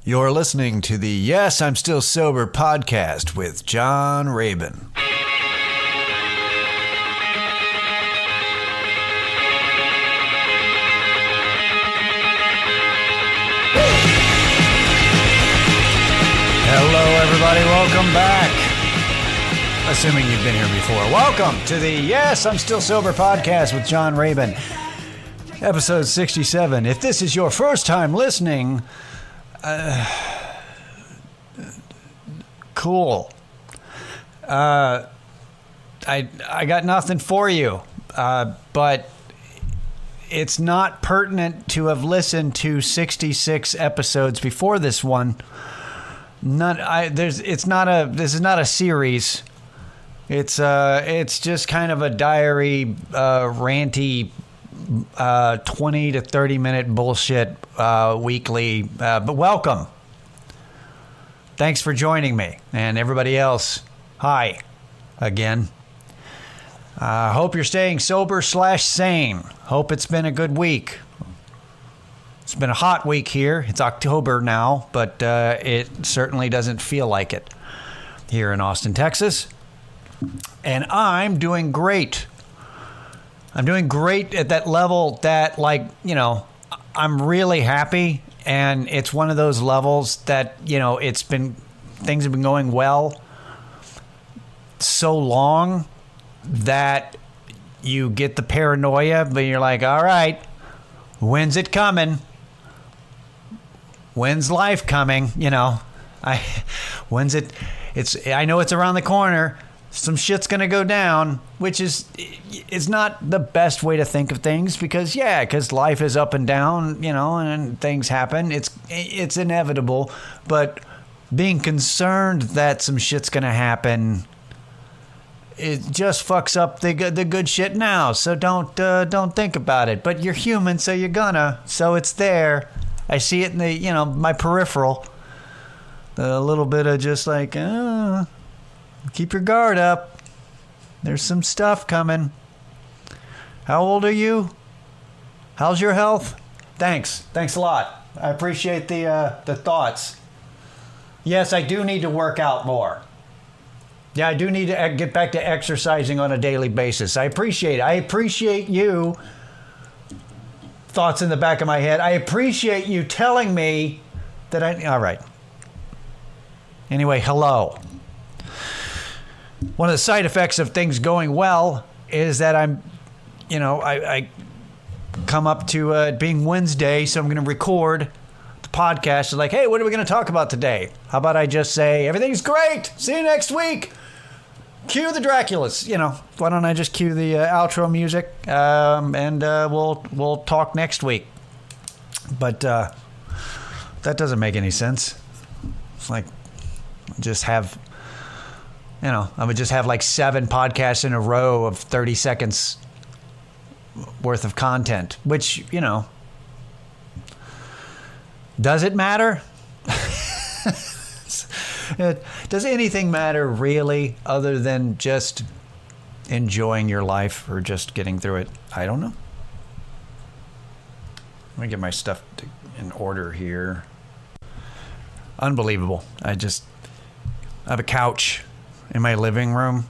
You're listening to the Yes, I'm Still Sober podcast with John Rabin. Hello, everybody. Welcome back. Assuming you've been here before. Welcome to the Yes, I'm Still Sober podcast with John Rabin. Episode 67. If this is your first time listening, cool. I got nothing for you, but it's not pertinent to have listened to 66 episodes before this one. This is not a series. It's just kind of a diary, ranty, 20 to 30 minute bullshit weekly. But welcome. Thanks for joining me, and everybody else. Hi, again. Hope you're staying sober/sane. Hope it's been a good week. It's been a hot week here. It's October now, but it certainly doesn't feel like it here in Austin, Texas. And I'm doing great. I'm doing great at that level that, I'm really happy. And it's one of those levels that, things have been going well so long that you get the paranoia, but you're like, all right, when's it coming? When's life coming? I know it's around the corner. Some shit's going to go down, which is not the best way to think of things because life is up and down, and things happen. It's inevitable, but being concerned that some shit's going to happen, it just fucks up the good shit now. So don't think about it. But you're human, so you're gonna. So it's there. I see it in the, my peripheral. A little bit of just like, keep your guard up. There's some stuff coming. How old are you? How's your health? Thanks a lot. I appreciate the thoughts. Yes, I do need to work out more. Yeah, I do need to get back to exercising on a daily basis. I appreciate it. I appreciate you. Thoughts in the back of my head. I appreciate you telling me that all right. Anyway, hello. One of the side effects of things going well is that I come up to it being Wednesday, so I'm going to record the podcast. It's like, hey, what are we going to talk about today? How about I just say, everything's great. See you next week. Cue the Draculas. Why don't I just cue the outro music, and we'll talk next week. But that doesn't make any sense. It's like I would just have like 7 podcasts in a row of 30 seconds worth of content, which, does it matter? Does anything matter really other than just enjoying your life or just getting through it? I don't know. Let me get my stuff in order here. Unbelievable. I have a couch in my living room,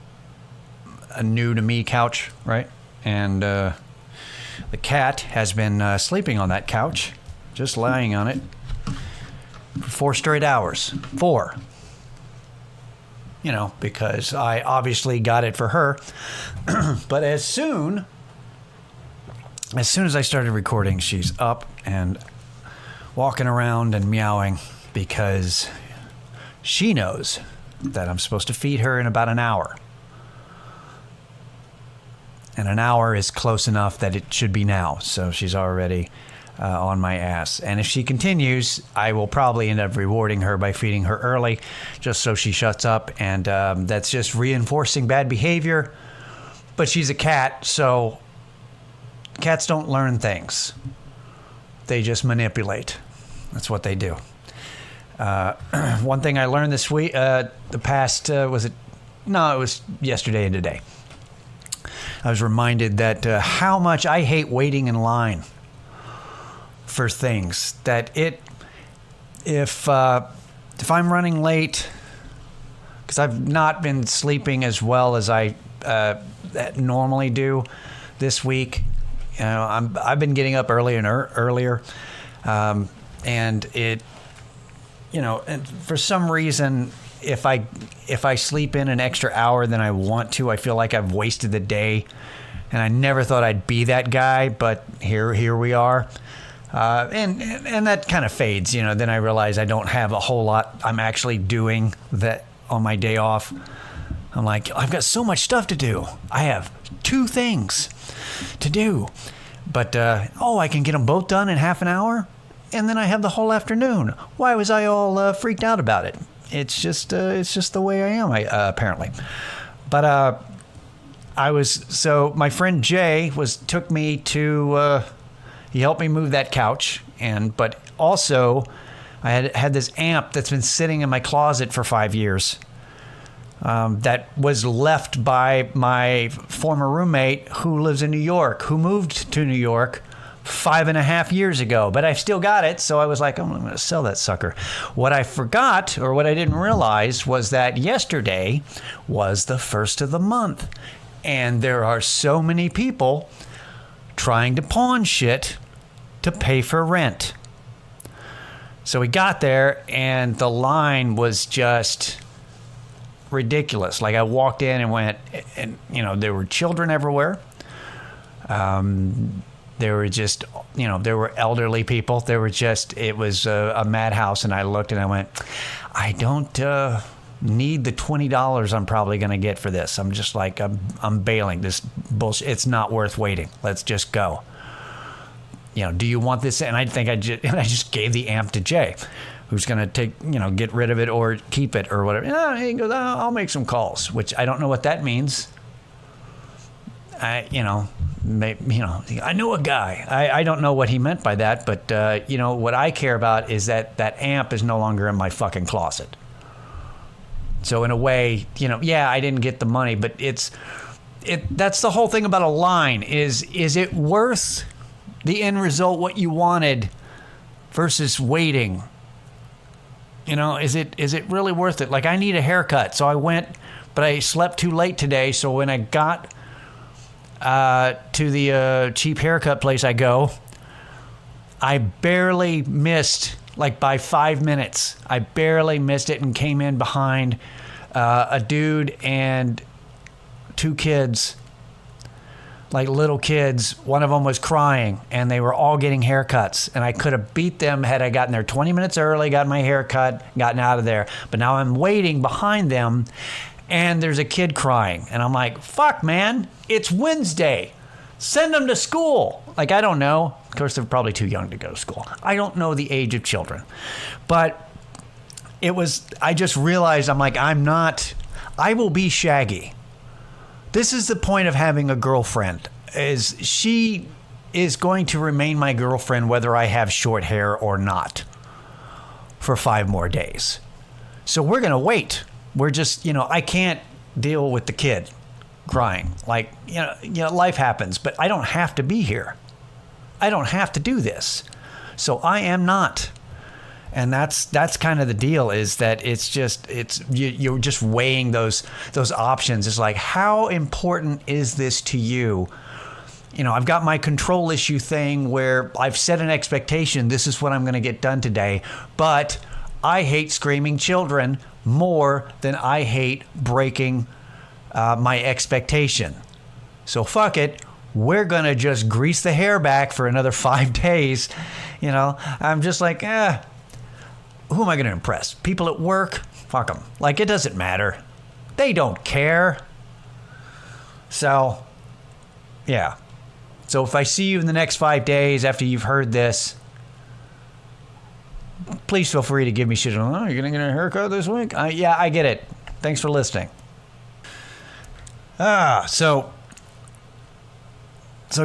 a new to me couch, right? And the cat has been sleeping on that couch, just lying on it for 4 straight hours. 4. Because I obviously got it for her. But as soon as I started recording, she's up and walking around and meowing because she knows that I'm supposed to feed her in about an hour. And an hour is close enough that it should be now. So she's already on my ass. And if she continues, I will probably end up rewarding her by feeding her early just so she shuts up. And that's just reinforcing bad behavior. But she's a cat, so cats don't learn things. They just manipulate. That's what they do. One thing I learned this week, it was yesterday and today. I was reminded that how much I hate waiting in line for things, that if I'm running late, because I've not been sleeping as well as I normally do this week. I've been getting up earlier and earlier, and it, and for some reason, if I sleep in an extra hour than I want to, I feel like I've wasted the day. And I never thought I'd be that guy, but here we are. And that kind of fades, then I realize I don't have a whole lot I'm actually doing that on my day off. I'm like, I've got so much stuff to do. I have 2 things to do. But, I can get them both done in half an hour, and then I have the whole afternoon. Why was I all freaked out about it? It's just the way I am, apparently. But my friend Jay took me to, he helped me move that couch, but also I had this amp that's been sitting in my closet for 5 years. That was left by my former roommate who lives in New York, who moved to New York 5.5 years ago, but I've still got it. So I was like, I'm going to sell that sucker. What I forgot, or what I didn't realize, was that yesterday was the 1st of the month. And there are so many people trying to pawn shit to pay for rent. So we got there and the line was just ridiculous. Like I walked in and went, and there were children everywhere. There were just, there were elderly people. It was a madhouse. And I looked and I went, I don't need the $20 I'm probably going to get for this. I'm just like, I'm bailing. This bullshit. It's not worth waiting. Let's just go. Do you want this? And I think I just gave the amp to Jay, who's going to get rid of it or keep it or whatever. He goes, I'll make some calls, which I don't know what that means. I know a guy. I don't know what he meant by that, but what I care about is that amp is no longer in my fucking closet. So in a way, I didn't get the money, but that's the whole thing about a line is it worth the end result, what you wanted, versus waiting? Is it really worth it? Like I need a haircut, so I went, but I slept too late today. So when I got to the cheap haircut place I go, I barely missed, like by 5 minutes, I barely missed it and came in behind a dude and 2 kids, like little kids. One of them was crying and they were all getting haircuts, and I could have beat them had I gotten there 20 minutes early, got my haircut, gotten out of there. But now I'm waiting behind them and there's a kid crying, and I'm like, fuck, man, it's Wednesday. Send them to school. Like, I don't know. Of course, they're probably too young to go to school. I don't know the age of children. But I just realized, I'm like, I will be shaggy. This is the point of having a girlfriend, is she is going to remain my girlfriend whether I have short hair or not for 5 more days. So we're going to wait. We're just, I can't deal with the kid crying. Like, life happens, but I don't have to be here. I don't have to do this. So I am not. And that's kind of the deal, is that you're just weighing those options. It's like, how important is this to you? I've got my control issue thing where I've set an expectation. This is what I'm going to get done today. But I hate screaming children more than I hate breaking my expectation. So fuck it. We're going to just grease the hair back for another 5 days. I'm just like, who am I going to impress? People at work? Fuck them. Like, it doesn't matter. They don't care. So, yeah. So if I see you in the next 5 days after you've heard this, please feel free to give me shit. Oh, you're going to get a haircut this week? Yeah, I get it. Thanks for listening. So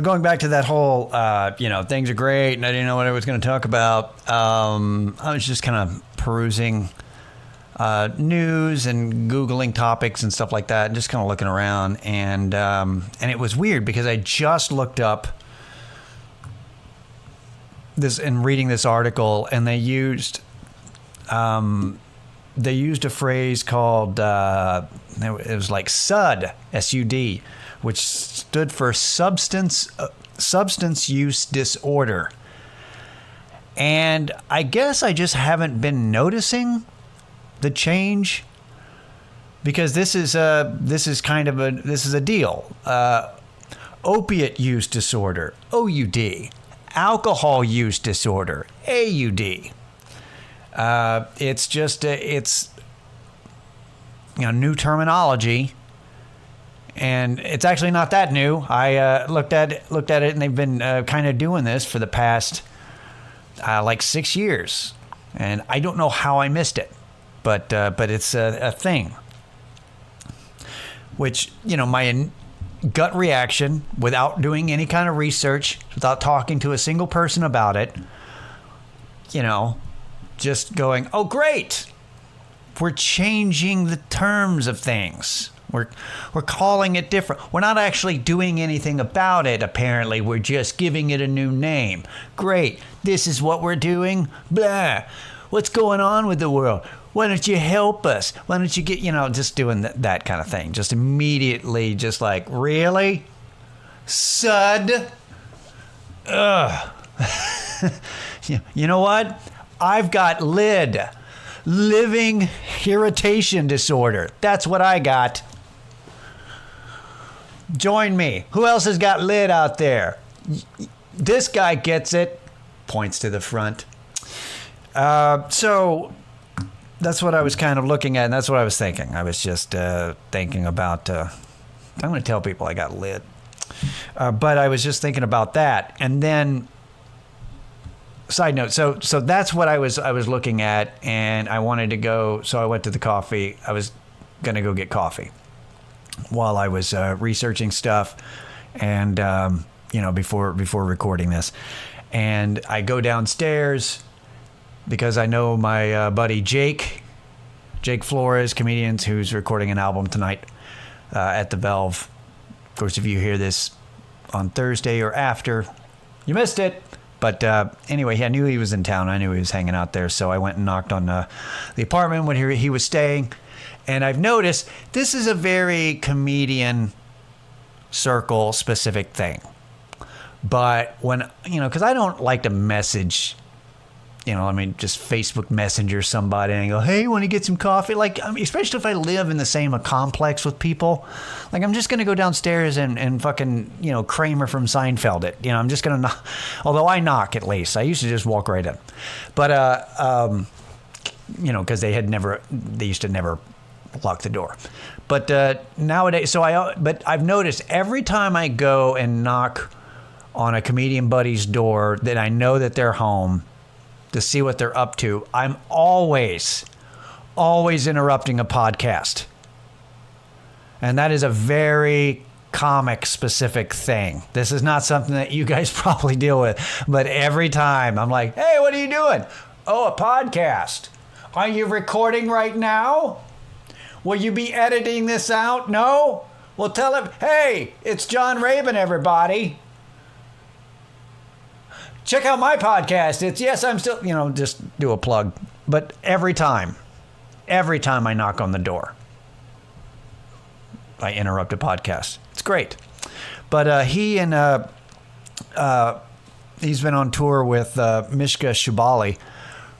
going back to that whole, things are great, and I didn't know what I was going to talk about. I was just kind of perusing news and Googling topics and stuff like that, and just kind of looking around. And it was weird because I just looked up this and reading this article, and they used they used a phrase called, it was like SUD, S-U-D, which stood for substance use disorder. And I guess I just haven't been noticing the change, because this is a deal. Opiate use disorder, OUD. Alcohol use disorder, AUD. It's new terminology, and it's actually not that new. I looked at it, and they've been kind of doing this for the past like 6 years, and I don't know how I missed it, but it's a thing. Which, my gut reaction, without doing any kind of research, without talking to a single person about it, just going, oh, great. We're changing the terms of things. We're calling it different. We're not actually doing anything about it, apparently. We're just giving it a new name. Great. This is what we're doing? Blah. What's going on with the world? Why don't you help us? Why don't you get, just doing that kind of thing. Just immediately, just like, really? Sud? Ugh. You know what? I've got living irritation disorder. That's what I got. Join me. Who else has got lid out there? This guy gets it. Points to the front. So that's what I was kind of looking at, and that's what I was thinking. I was just thinking about, I'm going to tell people I got lid. But I was just thinking about that. And then, side note, so that's what I was looking at, and I wanted to go, so I went to the coffee. I was going to go get coffee while I was researching stuff, and, before recording this. And I go downstairs because I know my buddy Jake Flores, comedian, who's recording an album tonight at the Valve. Of course, if you hear this on Thursday or after, you missed it. But anyway, I knew he was in town. I knew he was hanging out there. So I went and knocked on the apartment when he was staying. And I've noticed this is a very comedian circle specific thing. But when, because I don't like to message, just Facebook Messenger somebody and go, hey, want to get some coffee? Especially if I live in the same complex with people. I'm just going to go downstairs and fucking, Kramer from Seinfeld it. I'm just going to knock. Although I knock at least. I used to just walk right in. But, because they used to never lock the door. But nowadays, but I've noticed every time I go and knock on a comedian buddy's door that I know that they're home to see what they're up to, I'm always interrupting a podcast. And that is a very comic specific thing. This is not something that you guys probably deal with, but every time I'm like, hey, what are you doing? Oh, a podcast. Are you recording right now? Will you be editing this out? No? Well, tell him, hey, it's John Raven, everybody. Check out my podcast. I'm still, just do a plug. But every time I knock on the door, I interrupt a podcast. It's great. But he and he's been on tour with Mishka Shubaly,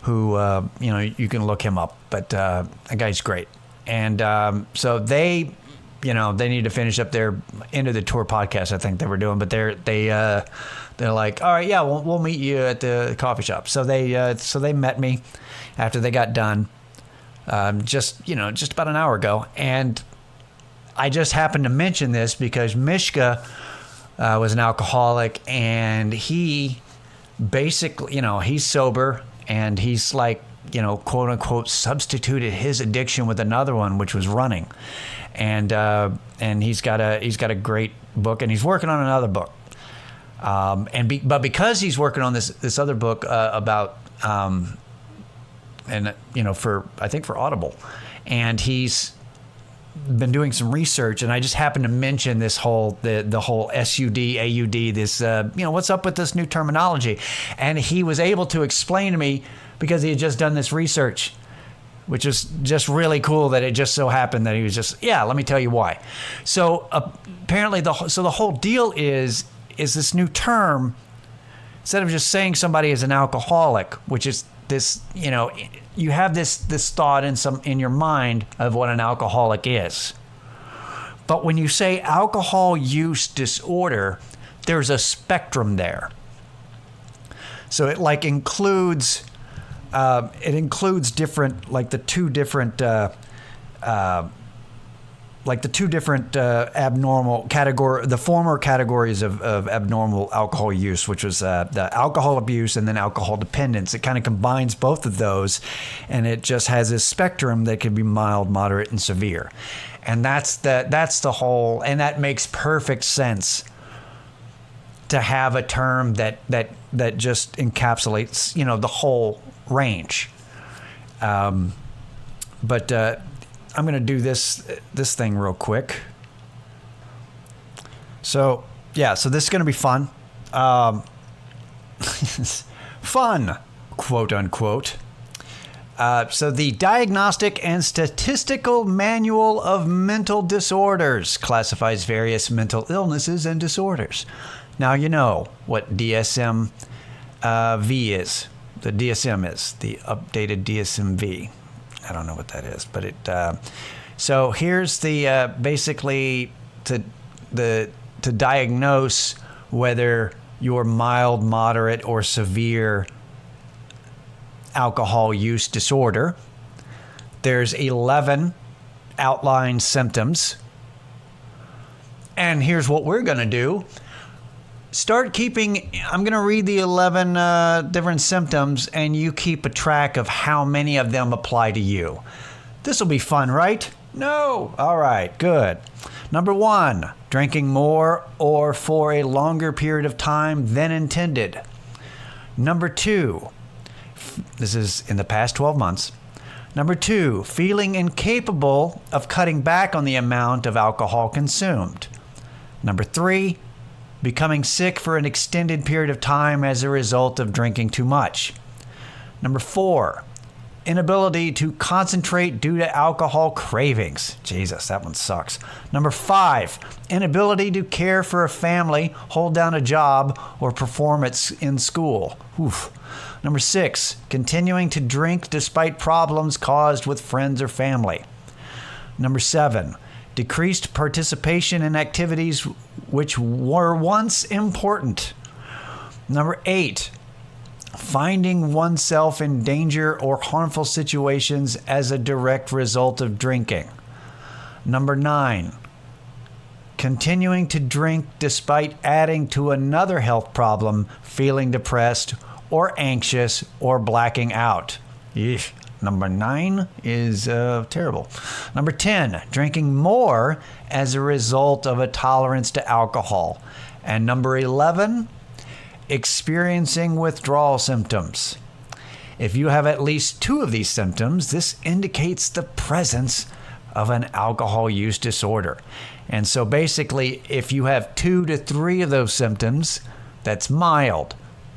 who, you can look him up. But that guy's great. And so they need to finish up their end of the tour podcast, I think they were doing. But they're like, all right, yeah, we'll meet you at the coffee shop. So they met me after they got done, just about an hour ago. And I just happened to mention this because Mishka was an alcoholic, and he basically, he's sober, and he's like, quote unquote, substituted his addiction with another one, which was running. And he's got a great book, and he's working on another book. But because he's working on this other book about for Audible, and he's been doing some research, and I just happened to mention this whole the whole SUD, AUD, this what's up with this new terminology, and he was able to explain to me because he had just done this research, which is just really cool that it just so happened that he was just, let me tell you why. So apparently the whole deal is this new term, instead of just saying somebody is an alcoholic, which is this, you have this thought in your mind of what an alcoholic is. But when you say alcohol use disorder, there's a spectrum there. So it includes different, like the two different abnormal category, the former categories of abnormal alcohol use, which was the alcohol abuse and then alcohol dependence. It kind of combines both of those, and it just has this spectrum that can be mild, moderate, and severe. And that's the whole, and that makes perfect sense to have a term that just encapsulates, the whole range. But I'm going to do this thing real quick. So this is going to be fun. Fun, quote unquote. So the Diagnostic and Statistical Manual of Mental Disorders classifies various mental illnesses and disorders. Now you know what DSM-V is. The DSM is the updated DSM-V. I don't know what that is, but it. So here's the basically to diagnose whether you're mild, moderate, or severe alcohol use disorder. There's 11 outlined symptoms, and here's what we're gonna do. Start keeping, I'm going to read the 11 different symptoms, and you keep a track of how many of them apply to you. This will be fun, right? No? All right, good. Number 1, drinking more or for a longer period of time than intended. Number 2, this is in the past 12 months. Number 2, feeling incapable of cutting back on the amount of alcohol consumed. Number 3, becoming sick for an extended period of time as a result of drinking too much. Number 4, inability to concentrate due to alcohol cravings. Jesus, that one sucks. Number 5, inability to care for a family, hold down a job, or perform in school. Oof. Number 6, continuing to drink despite problems caused with friends or family. Number 7, decreased participation in activities which were once important. Number 8, finding oneself in danger or harmful situations as a direct result of drinking. Number 9, continuing to drink despite adding to another health problem, feeling depressed or anxious or blacking out. Eesh. Number 9 is terrible. Number 10, drinking more as a result of a tolerance to alcohol. And number 11, experiencing withdrawal symptoms. If you have at least 2 of these symptoms, this indicates the presence of an alcohol use disorder. And so basically, if you have 2 to 3 of those symptoms, that's mild.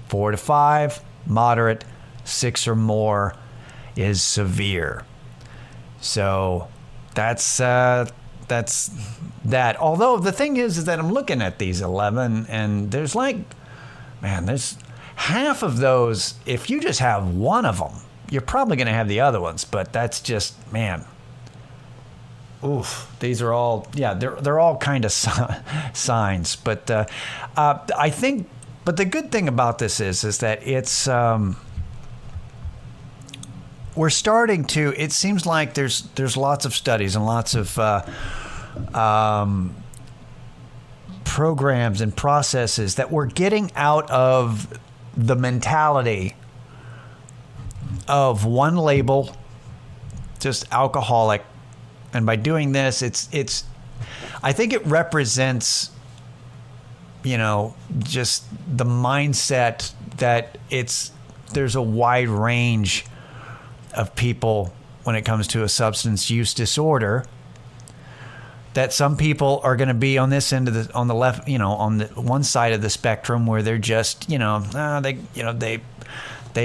4 to 5, moderate. 6 or more is severe. So that's that. Although the thing is that I'm looking at these 11, and there's there's half of those. If you just have one of them, you're probably going to have the other ones. But that's just, oof. These are all, they're all kind of signs. But I think, but the good thing about this is that it's. We're starting to, it seems like there's lots of studies and lots of programs and processes that we're getting out of the mentality of one label, just alcoholic. And by doing this, it's I think it represents, just the mindset that there's a wide range of people when it comes to a substance use disorder. that some people are going to be on this end of on the left, on the one side of the spectrum where they're just, they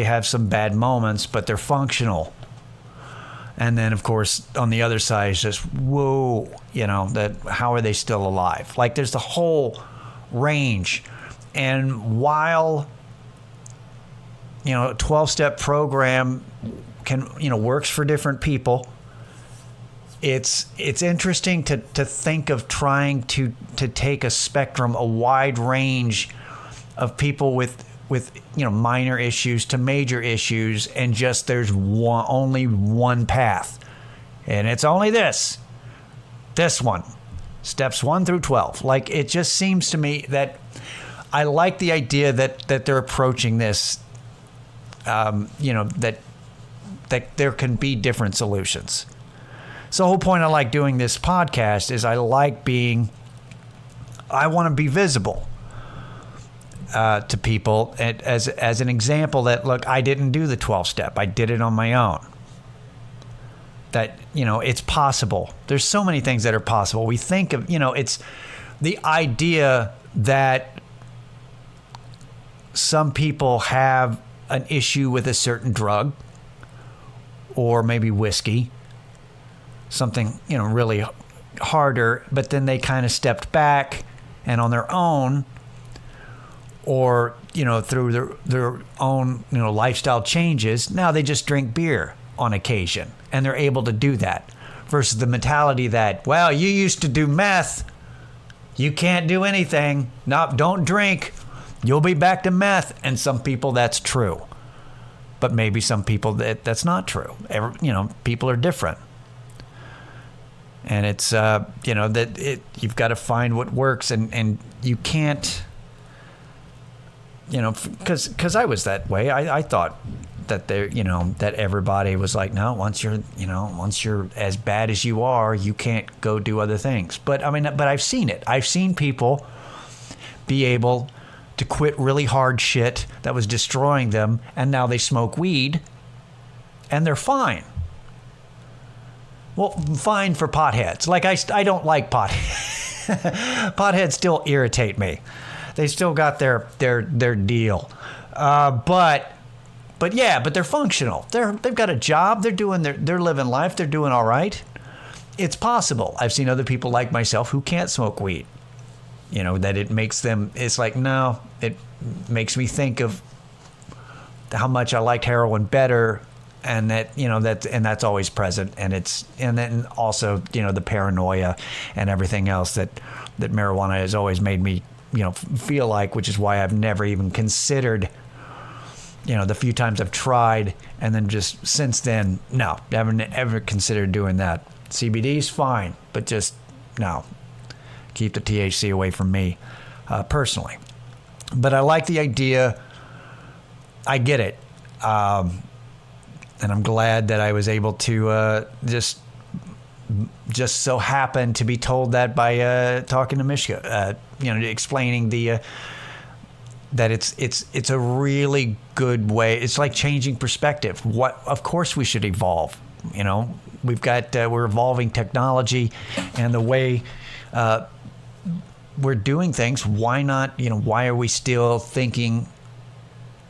have some bad moments, but they're functional. And then, of course, on the other side is just, whoa, that how are they still alive? Like, there's the whole range. And while, a 12-step program works for different people, it's interesting to think of trying to take a spectrum, a wide range of people with minor issues to major issues, and just there's only one path, and it's only this one, steps 1 through 12. Like, it just seems to me that I like the idea that they're approaching this, that there can be different solutions. So the whole point I like doing this podcast is I want to be visible to people as an example that, look, I didn't do the 12-step. I did it on my own. That, it's possible. There's so many things that are possible. We think of, it's the idea that some people have an issue with a certain drug or maybe whiskey, something, really harder, but then they kind of stepped back and on their own, or, through their own, lifestyle changes, now they just drink beer on occasion and they're able to do that, versus the mentality that, well, you used to do meth, you can't do anything. No, don't drink. You'll be back to meth. And some people that's true, but maybe some people that's not true. People are different. And it's, you've got to find what works, and you can't, because I was that way. I thought that that everybody was like, no, once you're as bad as you are, you can't go do other things. But I've seen it. I've seen people be able to quit really hard shit that was destroying them, and now they smoke weed, and they're fine. Well, fine for potheads. Like, I don't like potheads. Potheads still irritate me. They still got their deal. But they're functional. They've got a job. They're living life. They're doing all right. It's possible. I've seen other people like myself who can't smoke weed. That it makes them. It's like, no. It makes me think of how much I liked heroin better. And that's always present, and then also the paranoia and everything else that marijuana has always made me feel like, which is why I've never even considered the few times I've tried, and then just since then, no, haven't ever considered doing that. CBD's fine, but just no, keep the THC away from me personally. But I like the idea. I get it. And I'm glad that I was able to just so happen to be told that by talking to Mishka, explaining that it's a really good way. It's like changing perspective. Of course we should evolve. We've got we're evolving technology and the way we're doing things. Why not? Why are we still thinking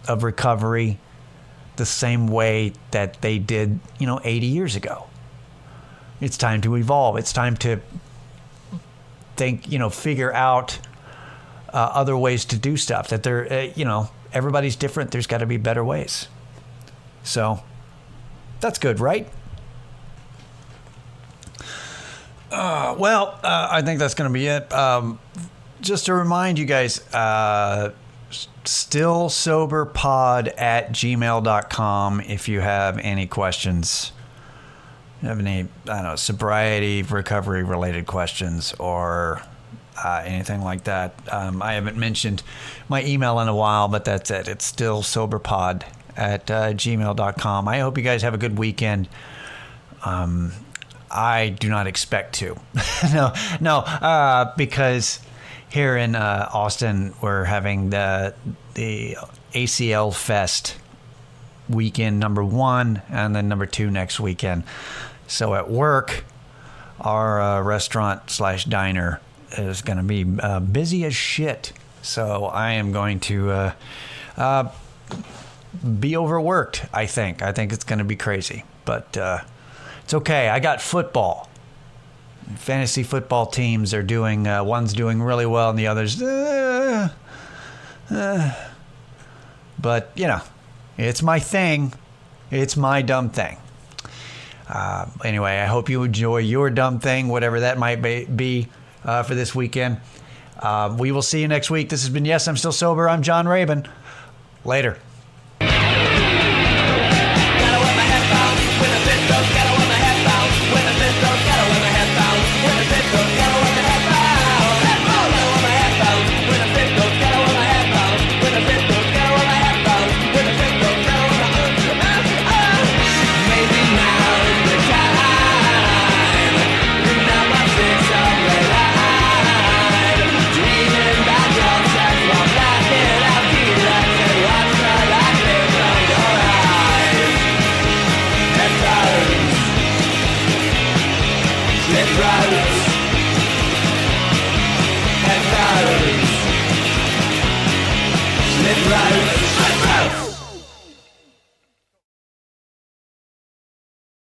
of recovery the same way that they did, 80 years ago? It's time to evolve. It's time to think, figure out other ways to do stuff. That everybody's different. There's got to be better ways. So that's good, right? I think that's going to be it. Just to remind you guys, stillsoberpod@gmail.com if you have any questions. You have any, sobriety, recovery related questions or anything like that. I haven't mentioned my email in a while, but that's it. It's stillsoberpod@gmail.com. I hope you guys have a good weekend. I do not expect to. Because here in Austin, we're having the ACL Fest weekend number 1 and then number 2 next weekend. So at work, our restaurant/diner is going to be busy as shit. So I am going to be overworked, I think. I think it's going to be crazy. But it's okay. I got football. Fantasy football teams are doing, one's doing really well and the other's, but, you know, it's my thing. It's my dumb thing. Anyway, I hope you enjoy your dumb thing, whatever that might be for this weekend. We will see you next week. This has been Yes, I'm Still Sober. I'm John Rabin. Later. Let's ride.